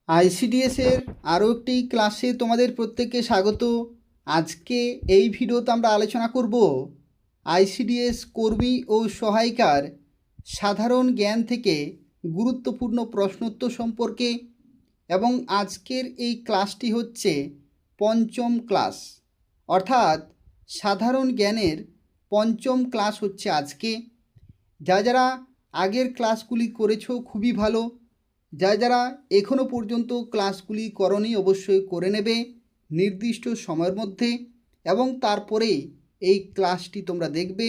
আইসিডিএসের আরও একটি ক্লাসে তোমাদের প্রত্যেককে স্বাগত। আজকে এই ভিডিওতে আমরা আলোচনা করব আইসিডিএস কর্মী ও সহায়িকার সাধারণ জ্ঞান থেকে গুরুত্বপূর্ণ প্রশ্নোত্তর সম্পর্কে। এবং আজকের এই ক্লাসটি হচ্ছে পঞ্চম ক্লাস, অর্থাৎ সাধারণ জ্ঞানের পঞ্চম ক্লাস হচ্ছে আজকে। যারা আগের ক্লাসগুলি করেছো খুবই ভালো, যারা এখনও পর্যন্ত ক্লাসগুলি করনি অবশ্যই করে নেবে নির্দিষ্ট সময়ের মধ্যে, এবং তারপরে এই ক্লাসটি তোমরা দেখবে,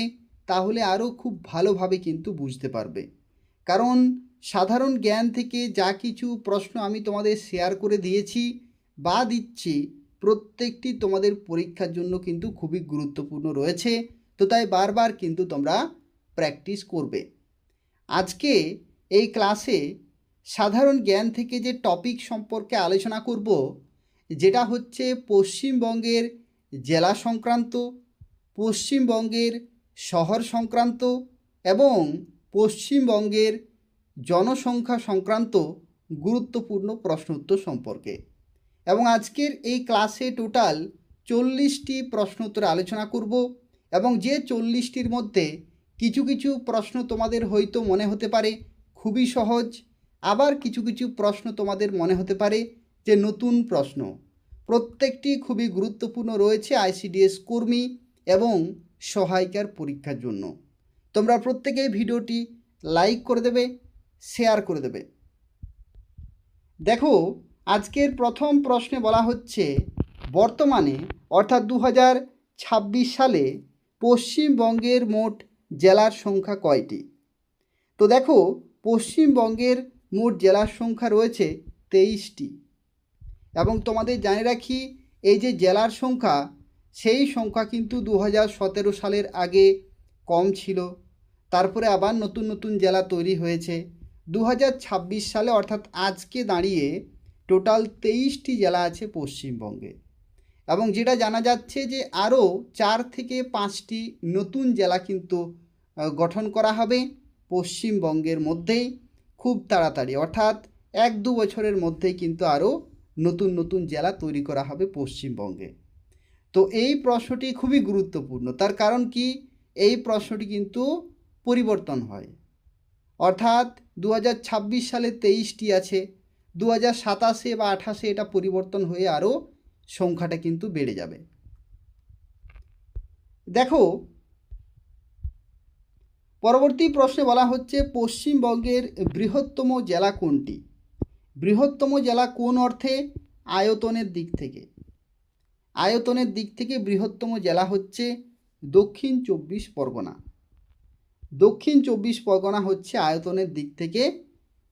তাহলে আরও খুব ভালোভাবে কিন্তু বুঝতে পারবে। কারণ সাধারণ জ্ঞান থেকে যা কিছু প্রশ্ন আমি তোমাদের শেয়ার করে দিয়েছি বা দিচ্ছি, প্রত্যেকটি তোমাদের পরীক্ষার জন্য কিন্তু খুবই গুরুত্বপূর্ণ রয়েছে। তো তাই বারবার কিন্তু তোমরা প্র্যাকটিস করবে। আজকে এই ক্লাসে সাধারণ জ্ঞান থেকে যে টপিক সম্পর্কে আলোচনা করব, যেটা হচ্ছে পশ্চিমবঙ্গের জেলা সংক্রান্ত, পশ্চিমবঙ্গের শহর সংক্রান্ত এবং পশ্চিমবঙ্গের জনসংখ্যা সংক্রান্ত গুরুত্বপূর্ণ প্রশ্নোত্তর সম্পর্কে। এবং আজকের এই ক্লাসে টোটাল 40টি প্রশ্নোত্তর আলোচনা করব, এবং যে 40টির মধ্যে কিছু কিছু প্রশ্ন তোমাদের হয়তো মনে হতে পারে খুবই সহজ, আবার কিছু কিছু প্রশ্ন তোমাদের মনে হতে পারে যে নতুন প্রশ্ন। প্রত্যেকটি খুবই গুরুত্বপূর্ণ রয়েছে আইসিডিএস কর্মী এবং সহায়িকার পরীক্ষার জন্য। তোমরা প্রত্যেকেই ভিডিওটি লাইক করে দেবে, শেয়ার করে দেবে। দেখো, আজকের প্রথম প্রশ্নে বলা হচ্ছে বর্তমানে অর্থাৎ 2026 সালে পশ্চিমবঙ্গের মোট জেলার সংখ্যা কয়টি? তো দেখো, পশ্চিমবঙ্গের মোট জেলার সংখ্যা রয়েছে 23টি। এবং তোমাদের জানিয়ে রাখি, এই যে জেলার সংখ্যা, সেই সংখ্যা কিন্তু 2017 সালের আগে কম ছিল, তারপরে আবার নতুন নতুন জেলা তৈরি হয়েছে। 2026 সালে অর্থাৎ আজকে দাঁড়িয়ে টোটাল 23টি জেলা আছে পশ্চিমবঙ্গে। এবং যেটা জানা যাচ্ছে যে আরও 4 থেকে 5টি নতুন জেলা কিন্তু গঠন করা হবে পশ্চিমবঙ্গের মধ্যেই খুব তাড়াতাড়ি, অর্থাৎ 1-2 বছরের মধ্যেই কিন্তু আরও নতুন নতুন জেলা তৈরি করা হবে পশ্চিমবঙ্গে। তো এই প্রশ্নটি খুবই গুরুত্বপূর্ণ। তার কারণ কি, এই প্রশ্নটি কিন্তু পরিবর্তন হয়, অর্থাৎ 2026 সালে 23টি আছে, 2027 বা 28 এটা পরিবর্তন হয়ে আরও সংখ্যাটা কিন্তু বেড়ে যাবে। দেখো, পরবর্তী প্রশ্নে বলা হচ্ছে পশ্চিমবঙ্গের বৃহত্তম জেলা কোনটি? বৃহত্তম জেলা কোন অর্থে? আয়তনের দিক থেকে। আয়তনের দিক থেকে বৃহত্তম জেলা হচ্ছে দক্ষিণ 24 পরগনা। দক্ষিণ 24 পরগনা হচ্ছে আয়তনের দিক থেকে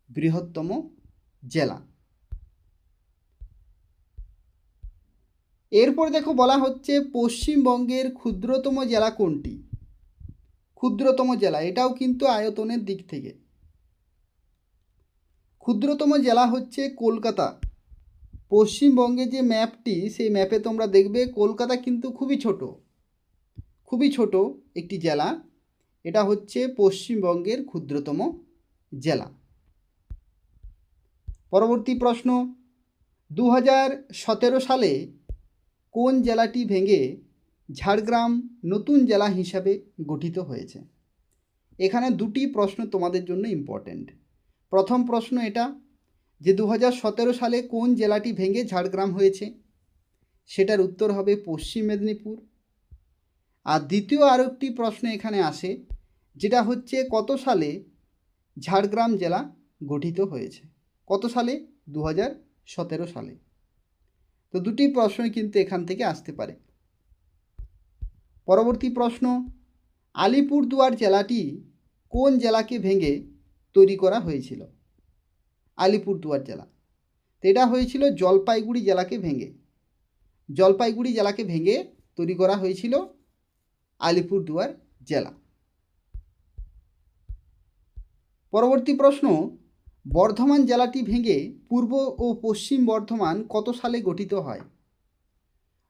বৃহত্তম জেলা। এরপর দেখো, বলা হচ্ছে পশ্চিমবঙ্গের ক্ষুদ্রতম জেলা কোনটি? ক্ষুদ্রতম জেলা, এটাও কিন্তু আয়তনের দিক থেকে। ক্ষুদ্রতম জেলা হচ্ছে কলকাতা। পশ্চিমবঙ্গের যে ম্যাপটি, সেই ম্যাপে তোমরা দেখবে কলকাতা কিন্তু খুবই ছোট, খুবই ছোট একটি জেলা। এটা হচ্ছে পশ্চিমবঙ্গের ক্ষুদ্রতম জেলা। পরবর্তী প্রশ্ন, 2017 সালে কোন জেলাটি ভেঙে ঝাড়গ্রাম নতুন জেলা হিসাবে গঠিত হয়েছে? এখানে দুটি প্রশ্ন তোমাদের জন্য ইম্পর্ট্যান্ট। প্রথম প্রশ্ন এটা যে 2017 সালে কোন জেলাটি ভেঙে ঝাড়গ্রাম হয়েছে, সেটার উত্তর হবে পশ্চিম মেদিনীপুর। আর দ্বিতীয় আরও একটি প্রশ্ন এখানে আসে, যেটা হচ্ছে কত সালে ঝাড়গ্রাম জেলা গঠিত হয়েছে? কত সালে? 2017 সালে। তো দুটি প্রশ্নই কিন্তু এখান থেকে আসতে পারে। পরবর্তী প্রশ্ন, আলিপুরদুয়ার জেলাটি কোন জেলাকে ভেঙে তৈরি করা হয়েছিল? আলিপুরদুয়ার জেলা, তো এটা হয়েছিল জলপাইগুড়ি জেলাকে ভেঙে। জলপাইগুড়ি জেলাকে ভেঙে তৈরি করা হয়েছিল আলিপুরদুয়ার জেলা। পরবর্তী প্রশ্ন, বর্ধমান জেলাটি ভেঙে পূর্ব ও পশ্চিম বর্ধমান কত সালে গঠিত হয়?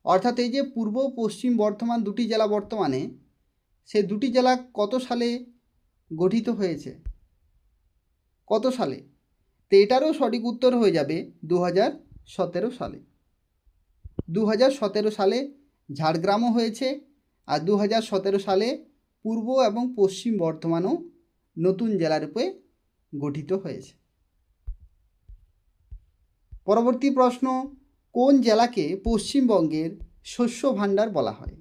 অর্থাৎ এই যে পূর্ব পশ্চিম বর্ধমান দুটি জেলা বর্তমানে, সে দুটি জেলা কত সালে গঠিত হয়েছে? কত সালে? তো এটারও সঠিক উত্তর হয়ে যাবে 2017 সালে। 2017 সালে ঝাড়গ্রামও হয়েছে, আর 2017 সালে পূর্ব এবং পশ্চিম বর্ধমানও নতুন জেলা রূপে গঠিত হয়েছে। পরবর্তী প্রশ্ন, কোন জেলাকে পশ্চিমবঙ্গের শস্য ভাণ্ডার বলা হয়?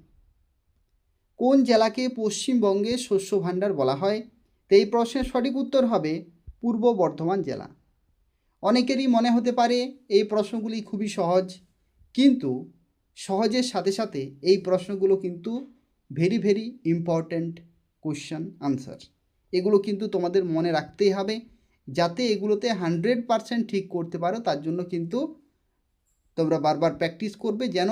কোন জেলাকে পশ্চিমবঙ্গের শস্য ভাণ্ডার বলা হয়? তো এই প্রশ্নের সঠিক উত্তর হবে পূর্ব বর্ধমান জেলা। অনেকেরই মনে হতে পারে এই প্রশ্নগুলি খুবই সহজ, কিন্তু সহজের সাথে সাথে এই প্রশ্নগুলো কিন্তু very very important question answer. এগুলো কিন্তু তোমাদের মনে রাখতেই হবে, যাতে এগুলোতে 100% ঠিক করতে পারো। তার জন্য কিন্তু তোমরা বারবার প্র্যাকটিস করবে, যেন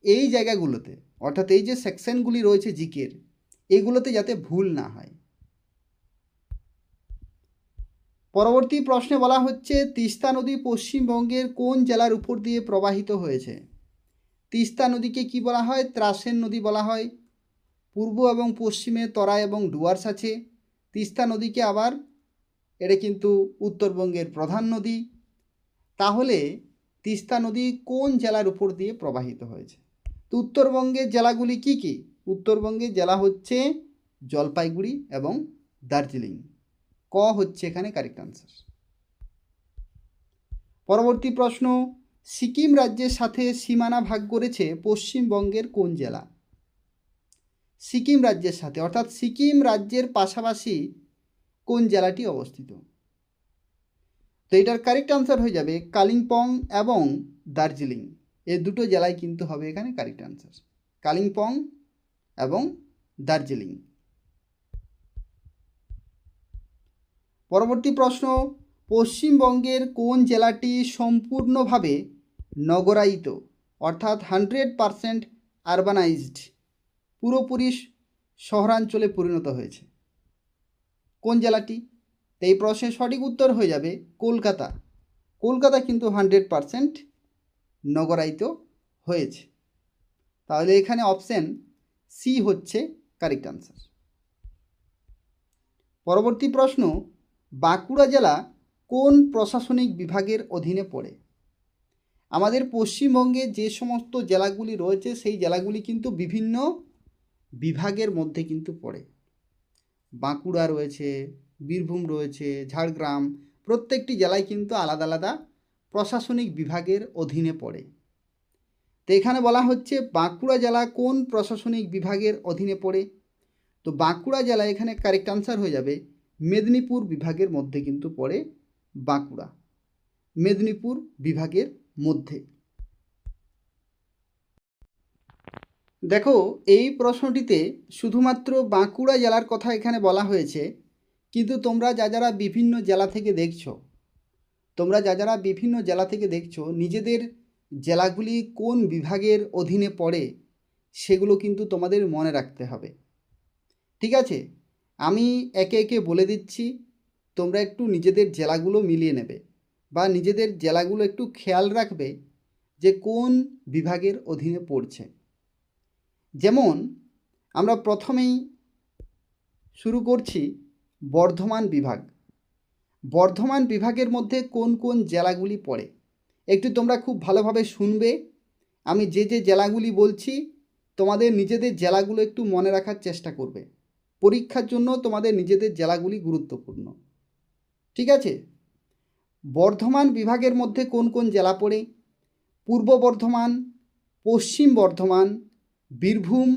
এই জায়গাগুলোতে, অর্থাৎ এই যে সেকশনগুলি রয়েছে জিকের, এগুলোতে যাতে ভুল না হয়। পরবর্তী প্রশ্নে বলা হচ্ছে, তিস্তা নদী পশ্চিমবঙ্গের কোন জেলার উপর দিয়ে প্রবাহিত হয়েছে? তিস্তা নদীকে কি বলা হয়? ত্রাসের নদী বলা হয়। পূর্ব এবং পশ্চিমে তরাই এবং ডুয়ার্স আছে। তিস্তা নদীকে আবার, এটা কিন্তু উত্তরবঙ্গের প্রধান নদী। তাহলে তিস্তা নদী কোন জেলার উপর দিয়ে প্রবাহিত হয়েছে? তো উত্তরবঙ্গের জেলাগুলি কি কি? উত্তরবঙ্গের জেলা হচ্ছে জলপাইগুড়ি এবং দার্জিলিং। ক হচ্ছে এখানে কারেক্ট আনসার। পরবর্তী প্রশ্ন, সিকিম রাজ্যের সাথে সীমানা ভাগ করেছে পশ্চিমবঙ্গের কোন জেলা? সিকিম রাজ্যের সাথে, অর্থাৎ সিকিম রাজ্যের পাশাপাশি কোন জেলাটি অবস্থিত? তো এটার কারেক্ট আনসার হয়ে যাবে কালিম্পং এবং দার্জিলিং। এই দুটো জেলায় কিন্তু হবে এখানে কারেক্ট আনসার, কালিম্পং এবং দার্জিলিং। পরবর্তী প্রশ্ন, পশ্চিমবঙ্গের কোন জেলাটি সম্পূর্ণভাবে নগরায়িত, অর্থাৎ 100% আরবানাইজড, পুরোপুরি শহরাঞ্চলে পরিণত হয়েছে? কোন জেলাটি? এই প্রশ্নের সঠিক উত্তর হয়ে যাবে কলকাতা। কলকাতা কিন্তু 100% নগরায়িত হয়েছে। তাহলে এখানে অপশন সি হচ্ছে কারেক্ট আনসার। পরবর্তী প্রশ্ন, বাঁকুড়া জেলা কোন প্রশাসনিক বিভাগের অধীনে পড়ে? আমাদের পশ্চিমবঙ্গে যে সমস্ত জেলাগুলি রয়েছে, সেই জেলাগুলি কিন্তু বিভিন্ন বিভাগের মধ্যে কিন্তু পড়ে। বাঁকুড়া রয়েছে, বীরভূম রয়েছে, ঝাড়গ্রাম, প্রত্যেকটি জেলায় কিন্তু আলাদা আলাদা প্রশাসনিক বিভাগের অধীনে পড়ে। তো এখানে বলা হচ্ছে বাঁকুড়া জেলা কোন প্রশাসনিক বিভাগের অধীনে পড়ে? তো বাঁকুড়া জেলা এখানে কারেক্ট আনসার হয়ে যাবে মেদিনীপুর বিভাগের মধ্যে কিন্তু পড়ে বাঁকুড়া, মেদিনীপুর বিভাগের মধ্যে। দেখো, এই প্রশ্নটিতে শুধুমাত্র বাঁকুড়া জেলার কথা এখানে বলা হয়েছে, কিন্তু তোমরা যারা বিভিন্ন জেলা থেকে দেখছো, নিজেদের জেলাগুলি কোন বিভাগের অধীনে পড়ে সেগুলো কিন্তু তোমাদের মনে রাখতে হবে। ঠিক আছে, আমি একে একে বলে দিচ্ছি, তোমরা একটু নিজেদের জেলাগুলো মিলিয়ে নেবে, বা নিজেদের জেলাগুলো একটু খেয়াল রাখবে যে কোন বিভাগের অধীনে পড়ছে। যেমন আমরা প্রথমেই শুরু করছি বর্ধমান বিভাগ। বর্ধমান বিভাগের মধ্যে কোন কোন জেলাগুলি পড়ে একটু তোমরা খুব ভালোভাবে শুনবে। আমি যে যে জেলাগুলি বলছি, তোমাদের নিজেদের জেলাগুলো একটু মনে রাখার চেষ্টা করবে। পরীক্ষার জন্য তোমাদের নিজেদের জেলাগুলি গুরুত্বপূর্ণ। ঠিক আছে, বর্ধমান বিভাগের মধ্যে কোন কোন জেলা পড়ে? পূর্ব বর্ধমান, পশ্চিম বর্ধমান, বীরভূম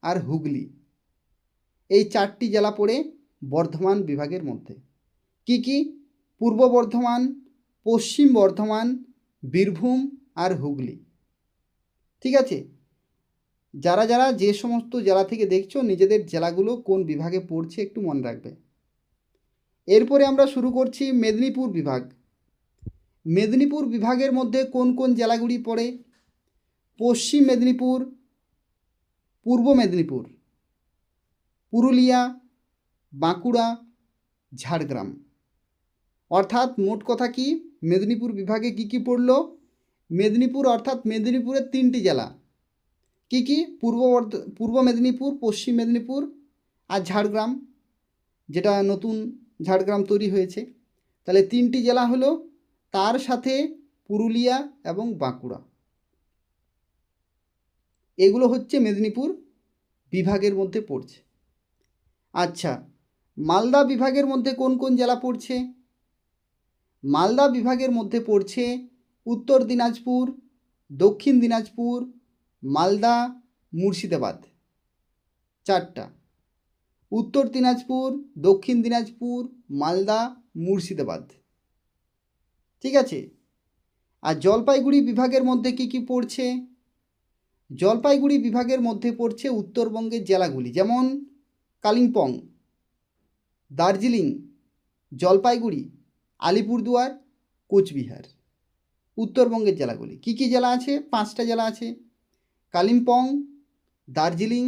আর হুগলি। এই চারটি জেলা পড়ে বর্ধমান বিভাগের মধ্যে। কি কি? পূর্ব বর্ধমান, পশ্চিম বর্ধমান, বীরভূম আর হুগলি। ঠিক আছে, যারা যারা যে সমস্ত জেলা থেকে দেখছো, নিজেদের জেলাগুলো কোন বিভাগে পড়ছে একটু মনে রাখবে। এরপরে আমরা শুরু করছি মেদিনীপুর বিভাগ। মেদিনীপুর বিভাগের মধ্যে কোন কোন জেলাগুলি পড়ে? পশ্চিম মেদিনীপুর, পূর্ব মেদিনীপুর, পুরুলিয়া, বাঁকুড়া, ঝাড়গ্রাম। অর্থাৎ মোট কথা কি, মেদিনীপুর বিভাগে কি কি পড়ল? মেদিনীপুর, অর্থাৎ মেদিনীপুরের তিনটি জেলা। কি কি? পূর্ব মেদিনীপুর, পশ্চিম মেদিনীপুর আর ঝাড়গ্রাম, যেটা নতুন ঝাড়গ্রাম তৈরি হয়েছে। তাহলে তিনটি জেলা হলো তার সাথে পুরুলিয়া এবং বাঁকুড়া, এগুলো হচ্ছে মেদিনীপুর বিভাগের মধ্যে পড়ছে। আচ্ছা, মালদা বিভাগের মধ্যে কোন কোন জেলা পড়ছে? মালদা বিভাগের মধ্যে পড়ছে উত্তর দিনাজপুর, দক্ষিণ দিনাজপুর, মালদা, মুর্শিদাবাদ, চারটা। উত্তর দিনাজপুর, দক্ষিণ দিনাজপুর, মালদা, মুর্শিদাবাদ, ঠিক আছে। আর জলপাইগুড়ি বিভাগের মধ্যে কি কি পড়ছে? জলপাইগুড়ি বিভাগের মধ্যে পড়ছে উত্তরবঙ্গের জেলাগুলি, যেমন কালিম্পং, দার্জিলিং, জলপাইগুড়ি, আলিপুরদুয়ার, কোচবিহার। উত্তরবঙ্গের জেলাগুলি কি কি জেলা আছে? 5টা জেলা আছে, কালিম্পং, দার্জিলিং,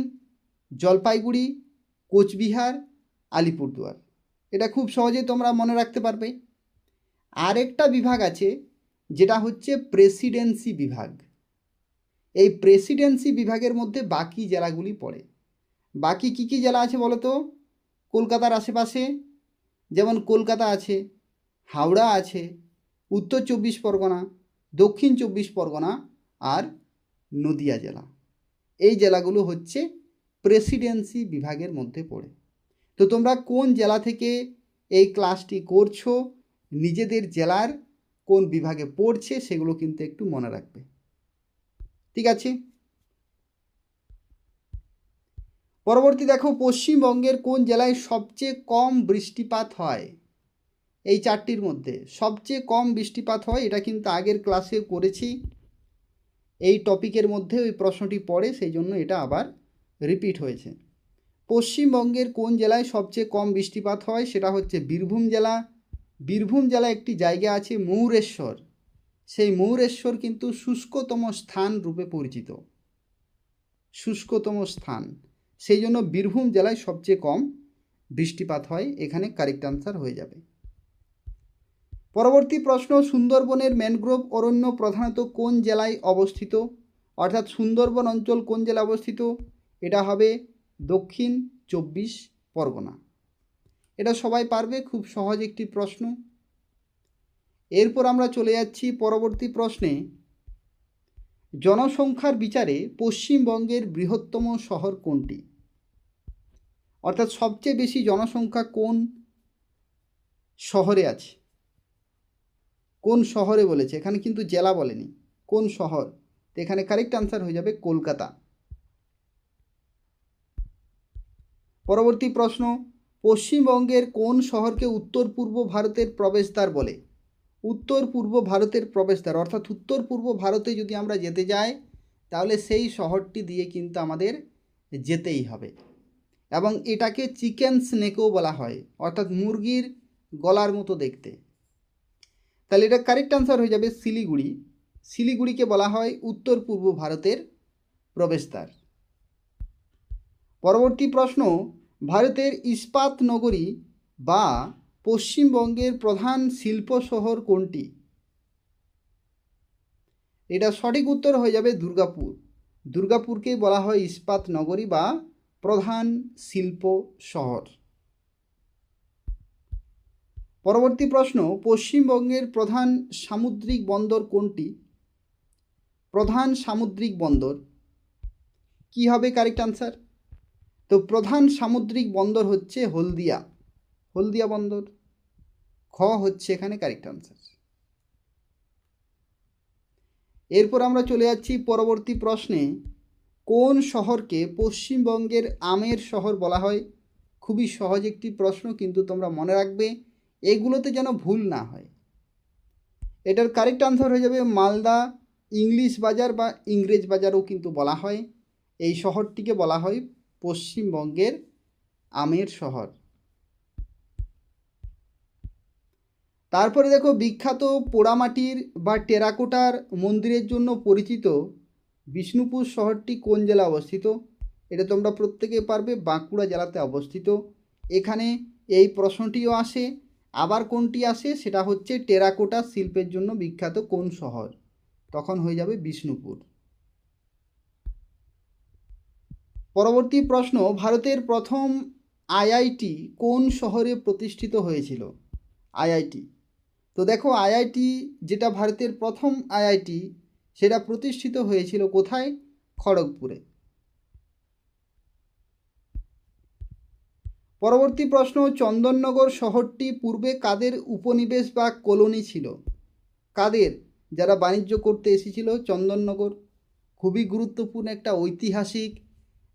জলপাইগুড়ি, কোচবিহার, আলিপুরদুয়ার। এটা খুব সহজে তোমরা মনে রাখতে পারবে। আরেকটা বিভাগ আছে যেটা হচ্ছে প্রেসিডেন্সি বিভাগ। এই প্রেসিডেন্সি বিভাগের মধ্যে বাকি জেলাগুলি পড়ে। বাকি কি কি জেলা আছে বলো তো? কলকাতার আশেপাশে যেমন কলকাতা আছে, হাওড়া আছে, উত্তর 24 পরগনা, দক্ষিণ 24 পরগনা আর নদিয়া জেলা। এই জেলাগুলো হচ্ছে প্রেসিডেন্সি বিভাগের মধ্যে পড়ে। তো তোমরা কোন জেলা থেকে এই ক্লাসটি করছো, নিজেদের জেলার কোন বিভাগে পড়ছে সেগুলো কিন্তু একটু মনে রাখবে, ঠিক আছে। পরবর্তী দেখো, পশ্চিমবঙ্গের কোন জেলায় সবচেয়ে কম বৃষ্টিপাত হয়? এই 4টির মধ্যে সবচেয়ে কম বৃষ্টিপাত হয়, এটা কিন্তু আগের ক্লাসে করেছি। এই টপিকের মধ্যে ওই প্রশ্নটি পড়ে, সেই জন্য এটা আবার রিপিট হয়েছে। পশ্চিমবঙ্গের কোন জেলায় সবচেয়ে কম বৃষ্টিপাত হয়? সেটা হচ্ছে বীরভূম জেলা। বীরভূম জেলা একটি জায়গা আছে ময়ূরেশ্বর, সেই ময়ূরেশ্বর কিন্তু শুষ্কতম স্থান রূপে পরিচিত, শুষ্কতম স্থান, সেই জন্য বীরভূম জেলায় সবচেয়ে কম বৃষ্টিপাত হয়। এখানে কারেক্ট আনসার হয়ে যাবে। পরবর্তী প্রশ্ন, সুন্দরবনের ম্যানগ্রোভ অরণ্য প্রধানত কোন জেলায় অবস্থিত? অর্থাৎ সুন্দরবন অঞ্চল কোন জেলায় অবস্থিত? এটা হবে দক্ষিণ 24 পরগনা। এটা সবাই পারবে, খুব সহজ একটি প্রশ্ন। এরপর আমরা চলে যাচ্ছি পরবর্তী প্রশ্নে। জনসংখ্যার বিচারে পশ্চিমবঙ্গের বৃহত্তম শহর কোনটি? অর্থাৎ সবচেয়ে বেশি জনসংখ্যা কোন শহরে আছে? কোন শহরে বলেছে, এখানে কিন্তু জেলা বলেনি, কোন শহর। তো এখানে কারেক্ট আনসার হয়ে যাবে কলকাতা। পরবর্তী প্রশ্ন, পশ্চিমবঙ্গের কোন শহরকে উত্তর পূর্ব ভারতের প্রবেশদ্বার বলে? উত্তর পূর্ব ভারতের প্রবেশদ্বার, অর্থাৎ উত্তর পূর্ব ভারতে যদি আমরা যেতে যাই তাহলে সেই শহরটি দিয়ে কিন্তু আমাদের যেতেই হবে। এবং এটাকে চিকেন স্নেকও বলা হয়, অর্থাৎ মুরগির গলার মতো দেখতে। তাহলে এটা কারেক্ট আনসার হয়ে যাবে শিলিগুড়ি। শিলিগুড়িকে বলা হয় উত্তর পূর্ব ভারতের প্রবেশদ্বার। পরবর্তী প্রশ্ন, ভারতের ইস্পাত নগরী বা পশ্চিমবঙ্গের প্রধান শিল্প শহর কোনটি? এটা সঠিক উত্তর হয়ে যাবে দুর্গাপুর। দুর্গাপুরকে বলা হয় ইস্পাত নগরী বা প্রধান শিল্প শহর। পরবর্তী প্রশ্ন, পশ্চিমবঙ্গের প্রধান সামুদ্রিক বন্দর কোনটি? প্রধান সামুদ্রিক বন্দর কি হবে কারেক্ট আনসার? তো প্রধান সামুদ্রিক বন্দর হচ্ছে হলদিয়া, হলদিয়া বন্দর। খ হচ্ছে এখানে কারেক্ট আনসার। এরপর আমরা চলে যাচ্ছি পরবর্তী প্রশ্নে, কোন শহরকে পশ্চিমবঙ্গের আমের শহর বলা হয়? খুবই সহজ একটি প্রশ্ন, কিন্তু তোমরা মনে রাখবে এগুলোতে যেন ভুল না হয়। এটার কারেক্ট আনসার হয়ে যাবে মালদা। ইংলিশ বাজার বা ইংরেজ বাজারও কিন্তু বলা হয়। এই শহরটিকে বলা হয় পশ্চিমবঙ্গের আমের শহর। তারপরে দেখো, বিখ্যাত পোড়ামাটির বা টেরাকোটার মন্দিরের জন্য পরিচিত বিষ্ণুপুর শহরটি কোন জেলায় অবস্থিত? এটা তোমরা প্রত্যেকে পারবে, বাঁকুড়া জেলাতে অবস্থিত। এখানে এই প্রশ্নটিও আসে। আবার কোনটি আসে, সেটা হচ্ছে টেরাকোটা শিল্পের জন্য বিখ্যাত কোন শহর? তখন হয়ে যাবে বিষ্ণুপুর। পরবর্তী প্রশ্ন, ভারতের প্রথম আইআইটি কোন শহরে প্রতিষ্ঠিত হয়েছিল? আইআইটি, তো তো দেখো আইআইটি যেটা ভারতের প্রথম আইআইটি সেটা প্রতিষ্ঠিত হয়েছিল কোথায়? খড়গপুরে। পরবর্তী প্রশ্ন, চন্দননগর শহরটি পূর্বে কাদের উপনিবেশ বা কলোনি ছিল? কাদের? যারা বাণিজ্য করতে এসেছিল চন্দননগর, খুবই গুরুত্বপূর্ণ একটা ঐতিহাসিক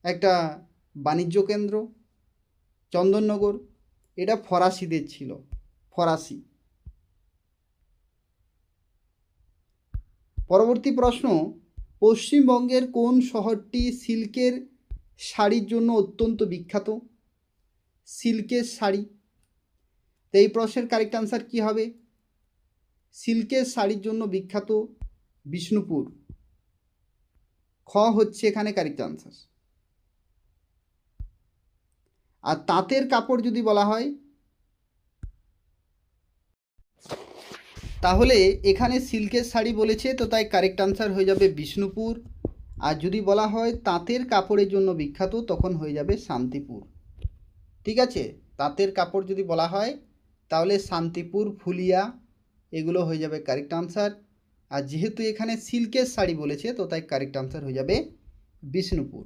একটা বাণিজ্য কেন্দ্র চন্দননগর। এটা ফরাসিদের ছিল, ফরাসি। পরবর্তী প্রশ্ন, পশ্চিমবঙ্গের কোন শহরটি সিল্কের শাড়ির জন্য অত্যন্ত বিখ্যাত? সিল্কের শাড়ি। তো এই প্রশ্নের কারেক্ট আনসার কী হবে? সিল্কের শাড়ির জন্য বিখ্যাত বিষ্ণুপুর। খ হচ্ছে এখানে কারেক্ট আনসার। আর তাঁতের কাপড় যদি বলা হয় তাহলে এখানে সিল্কের শাড়ি বলেছে, তো তাই কারেক্ট আনসার হয়ে যাবে বিষ্ণুপুর। আর যদি বলা হয় তাঁতের কাপড়ের জন্য বিখ্যাত তখন হয়ে যাবে শান্তিপুর। ঠিক আছে, তাঁতের কাপড় যদি বলা হয় তাহলে শান্তিপুর, ফুলিয়া এগুলো হয়ে যাবে কারেক্ট আনসার। আর যেহেতু এখানে সিল্কের শাড়ি বলেছে তো তাই কারেক্ট আনসার হয়ে যাবে বিষ্ণুপুর।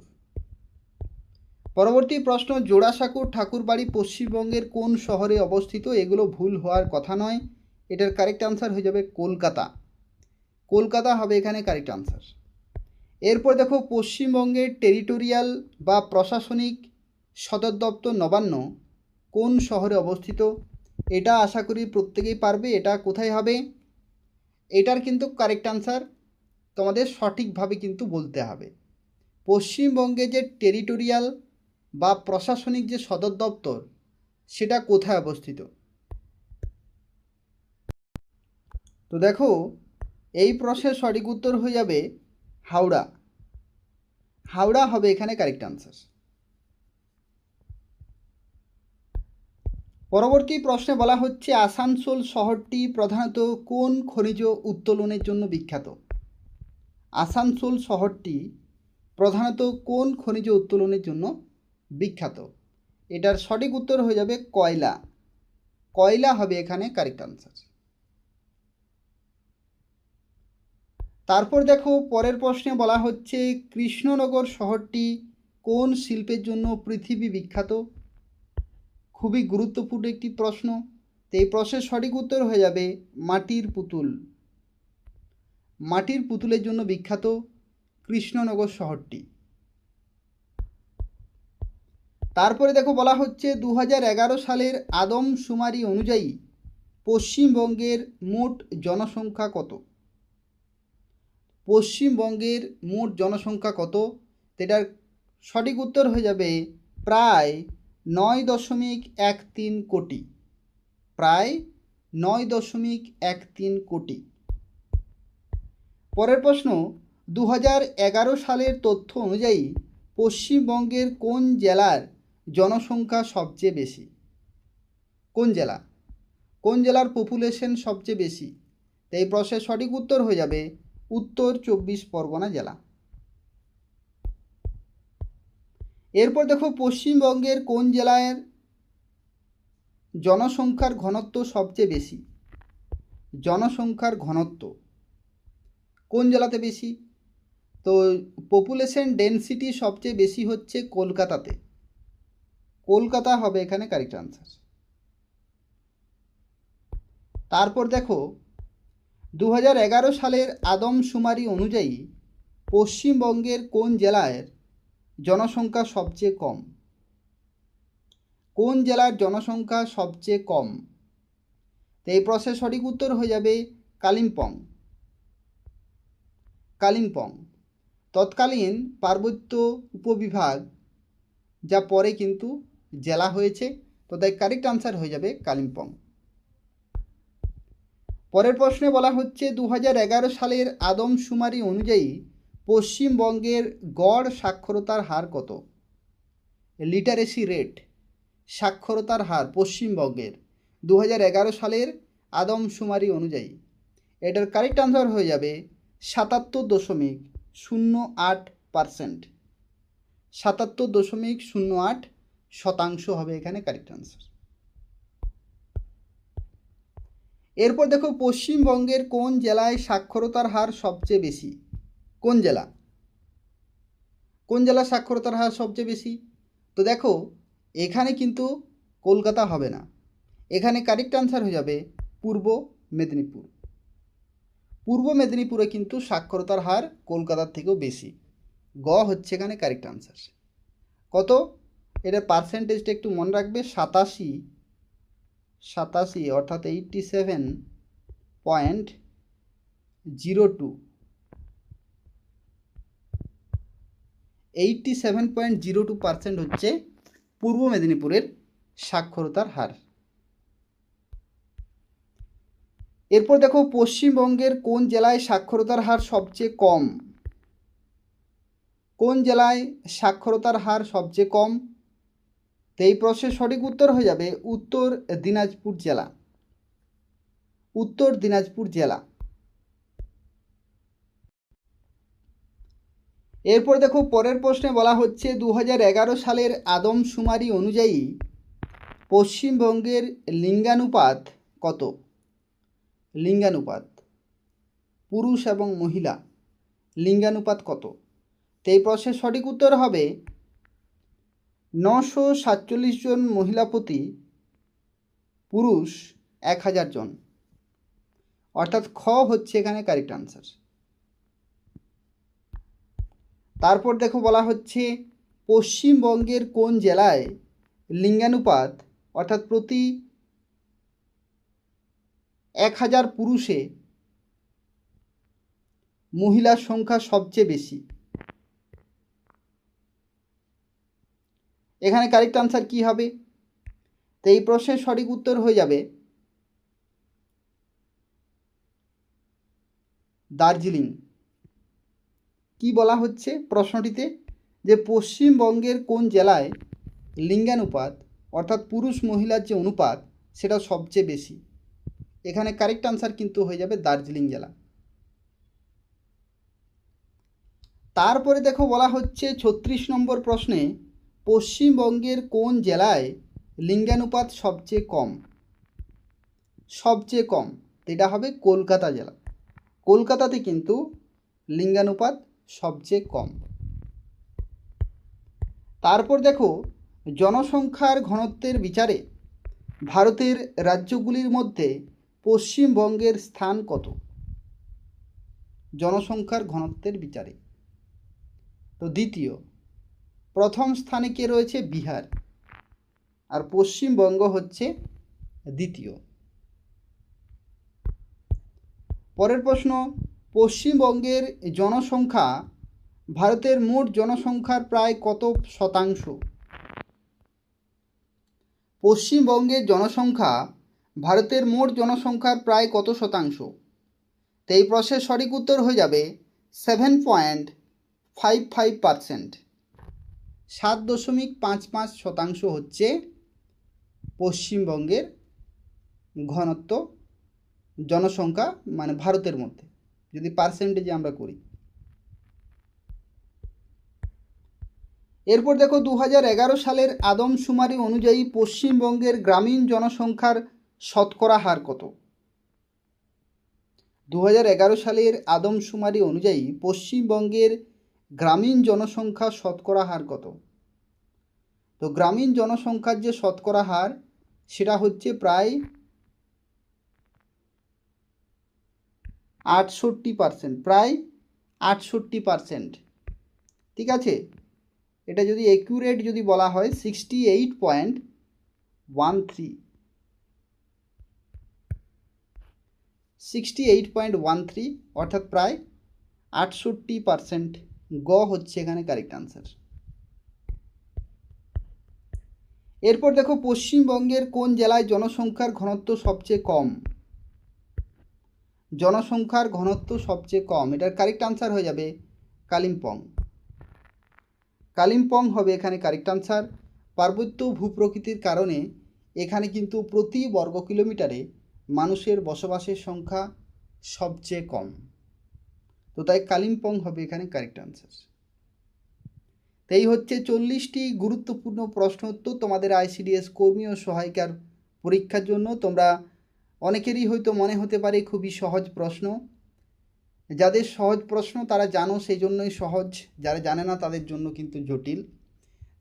পরবর্তী প্রশ্ন, জোড়াসাঁকোর ঠাকুরবাড়ি পশ্চিমবঙ্গের কোন শহরে অবস্থিত? এগুলো ভুল হওয়ার কথা নয়, এটার কারেক্ট আনসার হয়ে যাবে কলকাতা। কলকাতা হবে এখানে কারেক্ট আনসার। এরপর দেখো, পশ্চিমবঙ্গের টেরিটোরিয়াল বা প্রশাসনিক সদর দপ্তর নবান্ন কোন শহরে অবস্থিত? এটা আশা করি প্রত্যেকেই পারবে। এটা কোথায় হবে? এটার কিন্তু কারেক্ট আনসার তোমাদের সঠিকভাবে কিন্তু বলতে হবে। পশ্চিমবঙ্গে যে টেরিটোরিয়াল বা প্রশাসনিক যে সদর দপ্তর সেটা কোথায় অবস্থিত? তো দেখো এই প্রশ্নের সঠিক উত্তর হয়ে যাবে হাওড়া। হাওড়া হবে এখানে কারেক্ট আনসার। পরবর্তী প্রশ্নে বলা হচ্ছে আসানসোল শহরটি প্রধানত কোন খনিজ উত্তোলনের জন্য বিখ্যাত? আসানসোল শহরটি প্রধানত কোন খনিজ উত্তোলনের জন্য বিখ্যাত? এটার সঠিক উত্তর হয়ে যাবে কয়লা। কয়লা হবে এখানে কারেক্ট আনসার। তারপর দেখো পরের প্রশ্নে বলা হচ্ছে কৃষ্ণনগর শহরটি কোন শিল্পের জন্য পৃথিবী বিখ্যাত? খুবই গুরুত্বপূর্ণ একটি প্রশ্ন। তো এই প্রশ্নের সঠিক উত্তর হয়ে যাবে মাটির পুতুল। মাটির পুতুলের জন্য বিখ্যাত কৃষ্ণনগর শহরটি। তারপরে দেখো বলা হচ্ছে 2011 সালের আদমশুমারি অনুযায়ী পশ্চিমবঙ্গের মোট জনসংখ্যা কত? পশ্চিমবঙ্গের মোট জনসংখ্যা কত? এটার সঠিক উত্তর হয়ে যাবে প্রায় 9.13 কোটি। প্রায় 9.13 কোটি। পরের প্রশ্ন, 2011 সালের তথ্য অনুযায়ী পশ্চিমবঙ্গের কোন জেলার জনসংখ্যা সবচেয়ে বেশি? কোন জেলা? কোন জেলার পপুলেশন সবচেয়ে বেশি? তো এই প্রশ্নের সঠিক উত্তর হয়ে যাবে উত্তর 24 পরগনা জেলা। এরপর দেখো পশ্চিমবঙ্গের কোন জেলার জনসংখ্যার ঘনত্ব সবচেয়ে বেশি? জনসংখ্যার ঘনত্ব কোন জেলাতে বেশি? তো পপুলেশন ডেনসিটি সবচেয়ে বেশি হচ্ছে কলকাতাতে। কলকাতা হবে এখানে কারেক্ট আনসার। তারপর দেখো 2011 সালের আদমশুমারি অনুযায়ী পশ্চিমবঙ্গের কোন জেলার জনসংখ্যা সবচেয়ে কম? কোন জেলার জনসংখ্যা সবচেয়ে কম? তো এই প্রশ্নের সঠিক উত্তর হয়ে যাবে কালিম্পং। কালিম্পং তৎকালীন পার্বত্য উপবিভাগ, যা পরে কিন্তু জেলা হয়েছে, তো তাই কারেক্ট আনসার হয়ে যাবে কালিম্পং। পরের প্রশ্নে বলা হচ্ছে 2011 সালের আদমশুমারি অনুযায়ী পশ্চিমবঙ্গের গড় সাক্ষরতার হার কত? লিটারেসি রেট, সাক্ষরতার হার পশ্চিমবঙ্গের 2011 সালের আদমশুমারি অনুযায়ী। এটার কারেক্ট আনসার হয়ে যাবে 77.08%। 77.08% হবে এখানে কারেক্ট আনসার। এরপর দেখো পশ্চিমবঙ্গের কোন জেলায় সাক্ষরতার হার সবচেয়ে বেশি? কোন জেলা সাক্ষরতার হার সবচেয়ে বেশি? তো দেখো এখানে কিন্তু কলকাতা হবে না, এখানে কারেক্ট আনসার হয়ে যাবে পূর্ব মেদিনীপুর। পূর্ব মেদিনীপুরে কিন্তু সাক্ষরতার হার কলকাতার থেকেও বেশি। গ হচ্ছে এখানে কারেক্ট আনসার। কত? এটা পার্সেন্টেজটা একটু মনে রাখবে, 87 অর্থাৎ 87.02 87.02% হচ্ছে পূর্ব মেদিনীপুরের সাক্ষরতার হার। এরপর দেখো পশ্চিমবঙ্গের কোন জেলায় সাক্ষরতার হার সবচেয়ে কম? কোন জেলায় সাক্ষরতার হার সবচেয়ে কম? তো এই প্রশ্নের সঠিক উত্তর হয়ে যাবে উত্তর দিনাজপুর জেলা। উত্তর দিনাজপুর জেলা। এরপর দেখো পরের প্রশ্নে বলা হচ্ছে 2011 সালের আদমশুমারি অনুযায়ী পশ্চিমবঙ্গের লিঙ্গানুপাত কত? লিঙ্গানুপাত, পুরুষ এবং মহিলা লিঙ্গানুপাত কত? তো এই প্রশ্নের সঠিক উত্তর হবে 947 জন মহিলা প্রতি পুরুষ 1000 জন, অর্থাৎ খ হচ্ছে এখানে কারেক্ট আনসার। তারপর দেখো বলা হচ্ছে পশ্চিমবঙ্গের কোন জেলায় লিঙ্গানুপাত অর্থাৎ প্রতি 1000 পুরুষে মহিলার সংখ্যা সবচেয়ে বেশি? এখানে কারেক্ট আনসার কি হবে? তো এই প্রশ্নের সঠিক উত্তর হয়ে যাবে দার্জিলিং। কি বলা হচ্ছে প্রশ্নটিতে? যে পশ্চিমবঙ্গের কোন জেলায় লিঙ্গানুপাত অর্থাৎ পুরুষ মহিলার যে অনুপাত সেটা সবচেয়ে বেশি। এখানে কারেক্ট আনসার কিন্তু হয়ে যাবে দার্জিলিং জেলা। তারপরে দেখো বলা হচ্ছে 36 নম্বর প্রশ্নে পশ্চিমবঙ্গের কোন জেলায় লিঙ্গানুপাত সবচেয়ে কম? সবচেয়ে কম এটা হবে কলকাতা জেলা। কলকাতাতে কিন্তু লিঙ্গানুপাত সবচেয়ে কম। তারপর দেখো জনসংখ্যার ঘনত্বের বিচারে ভারতের রাজ্যগুলির মধ্যে পশ্চিমবঙ্গের স্থান কত? জনসংখ্যার ঘনত্বের বিচারে তো দ্বিতীয়। প্রথম স্থানে কে রয়েছে? বিহার, আর পশ্চিমবঙ্গ হচ্ছে দ্বিতীয়। পরের প্রশ্ন, পশ্চিমবঙ্গের জনসংখ্যা ভারতের মোট জনসংখ্যার প্রায় কত শতাংশ? পশ্চিমবঙ্গের জনসংখ্যা ভারতের মোট জনসংখ্যার প্রায় কত শতাংশ? তো এই প্রশ্নের সঠিক উত্তর হয়ে যাবে 7.55%। 7.55% হচ্ছে পশ্চিমবঙ্গের ঘনত্ব জনসংখ্যা, মানে ভারতের মধ্যে যদি পার্সেন্টেজে আমরা করি। এরপর দেখো 2011 সালের আদমশুমারি অনুযায়ী পশ্চিমবঙ্গের গ্রামীণ জনসংখ্যার শতকরা হার কত? 2011 সালের আদমশুমারি অনুযায়ী পশ্চিমবঙ্গের গ্রামীণ জনসংখ্যা শতকরা হার কত? তো গ্রামীণ জনসংখ্যার যে শতকরা হার সেটা হচ্ছে প্রায় 68%, প্রায় 68%। ঠিক আছে, এটা যদি অ্যাকুরেট যদি বলা হয় 68.13, 68.13 অর্থাৎ প্রায় 68%। গ হচ্ছে এখানে কারেক্ট আনসার। এরপর দেখো পশ্চিমবঙ্গের কোন জেলায় জনসংখ্যার ঘনত্ব সবচেয়ে কম? জনসংখ্যার ঘনত্ব সবচেয়ে কম, এটার কারেক্ট আনসার হয়ে যাবে কালিম্পং। কালিম্পং হবে এখানে কারেক্ট আনসার। পার্বত্য ভূপ্রকৃতির কারণে এখানে কিন্তু প্রতি বর্গ কিলোমিটারে মানুষের বসবাসের সংখ্যা সবচেয়ে কম, তো তাই কালিম্পং হবে এখানে কারেক্ট আনসার। তো এই হচ্ছে 40টি গুরুত্বপূর্ণ প্রশ্ন উত্তর তোমাদের আইসিডিএস কর্মী ও সহায়িকার পরীক্ষার জন্য। তোমরা অনেকেরই হয়তো মনে হতে পারে খুবই সহজ প্রশ্ন। যাদের সহজ প্রশ্ন তারা জানো, সেই জন্যই সহজ, যারা জানে না তাদের জন্য কিন্তু জটিল।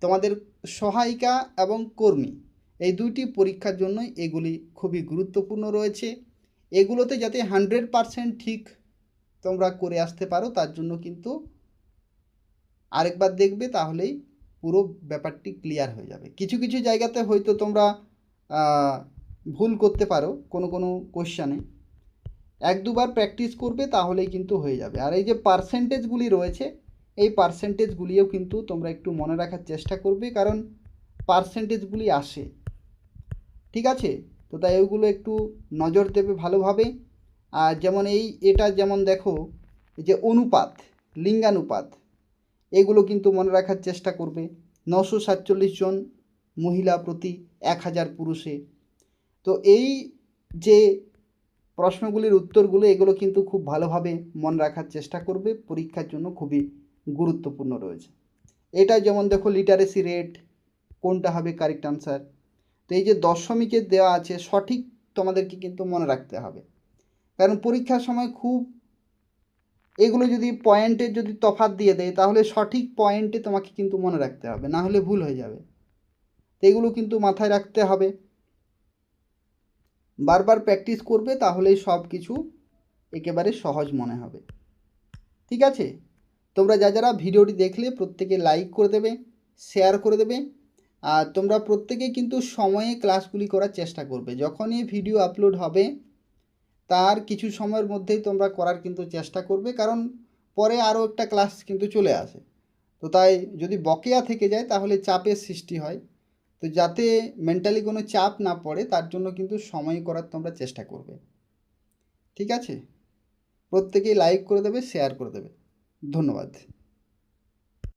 তোমাদের সহায়িকা এবং কর্মী এই দুইটি পরীক্ষার জন্যই এগুলি খুবই গুরুত্বপূর্ণ রয়েছে। এগুলোতে যাতে 100% ঠিক তোমরা করে আসতে পারো তার জন্য কিন্তু আরেকবার দেখবে, তাহলেই পুরো ব্যাপারটি ক্লিয়ার হয়ে যাবে। কিছু কিছু জায়গাতে হয়তো তোমরা ভুল করতে পারো কোনো কোনো কোশ্চানে, এক দুবার প্র্যাকটিস করবে তাহলেই কিন্তু হয়ে যাবে। আর এই যে পার্সেন্টেজগুলি রয়েছে, এই পার্সেন্টেজগুলিও কিন্তু তোমরা একটু মনে রাখার চেষ্টা করবে, কারণ পার্সেন্টেজগুলি আসে, ঠিক আছে? তো তাই ওইগুলো একটু নজর দেবে ভালোভাবে। আর যেমন এটা যেমন দেখো, যে অনুপাত, লিঙ্গানুপাত, এগুলো কিন্তু মনে রাখার চেষ্টা করবে। 947 জন মহিলা প্রতি 1000 পুরুষে। তো এই যে প্রশ্নগুলির উত্তরগুলো, এগুলো কিন্তু খুব ভালোভাবে মনে রাখার চেষ্টা করবে, পরীক্ষার জন্য খুবই গুরুত্বপূর্ণ রয়েছে। এটা যেমন দেখো লিটারেসি রেট, কোনটা হবে কারেক্ট আনসার। তো এই যে দশমিকের দেওয়া আছে, সঠিক তোমাদেরকে কিন্তু মনে রাখতে হবে, কারণ পরীক্ষার সময় খুব এগুলো যদি পয়েন্টের যদি তফাৎ দিয়ে দেয় তাহলে সঠিক পয়েন্টে তোমাকে কিন্তু মনে রাখতে হবে, না হলে ভুল হয়ে যাবে। তো এগুলো কিন্তু মাথায় রাখতে হবে, বারবার প্র্যাকটিস করবে, তাহলেই সব কিছু একেবারে সহজ মনে হবে, ঠিক আছে? তোমরা যারা ভিডিওটি দেখলে প্রত্যেকে লাইক করে দেবে, শেয়ার করে দেবে। আর তোমরা প্রত্যেকেই কিন্তু সময়ে ক্লাসগুলি করার চেষ্টা করবে। যখনই ভিডিও আপলোড হবে তার কিছু সময়ের মধ্যেই তোমরা করার কিন্তু চেষ্টা করবে, কারণ পরে আরও একটা ক্লাস কিন্তু চলে আসে। তো তাই যদি বকেয়া থেকে যায় তাহলে চাপের সৃষ্টি হয়। তো যাতে মেন্টালি কোনো চাপ না পড়ে তার জন্য কিন্তু সময় করার তোমরা চেষ্টা করবে, ঠিক আছে? প্রত্যেকেই লাইক করে দেবে, শেয়ার করে দেবে। ধন্যবাদ।